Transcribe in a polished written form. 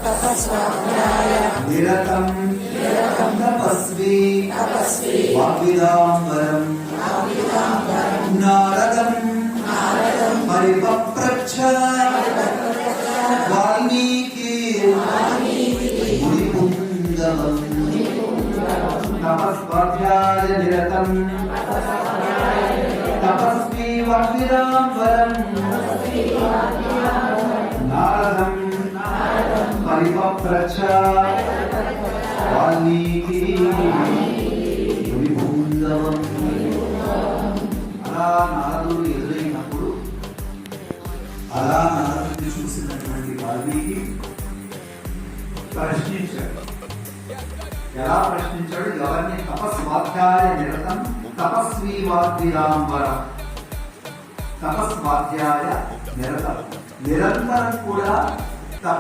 తపస్వాధ్యాయ నిరతం తపస్వి వాగ్విదాంబరం నారదం పరిపప్రచ్ఛ వాల్మీకి మునిపుంగవం తపస్వాధ్యాయ నిరతం తపస్వి వాగ్విదాంబరం నారదం పరిపప్రచ్ఛ వాల్మీకి మునిపుంగవం. అలా నారదుడు ఎదురైనప్పుడు అలా నారదుడిని చూసినటువంటి వాల్మీకి ప్రశ్నించాడు. ఎలా ప్రశ్నించాడు? ఎవరిని? తపస్వాధ్యాయ నిరతం తపస్వి వాగ్విదాంబరం. తపస్వాధ్యాయ నిరతం, నిరంతరం కూడా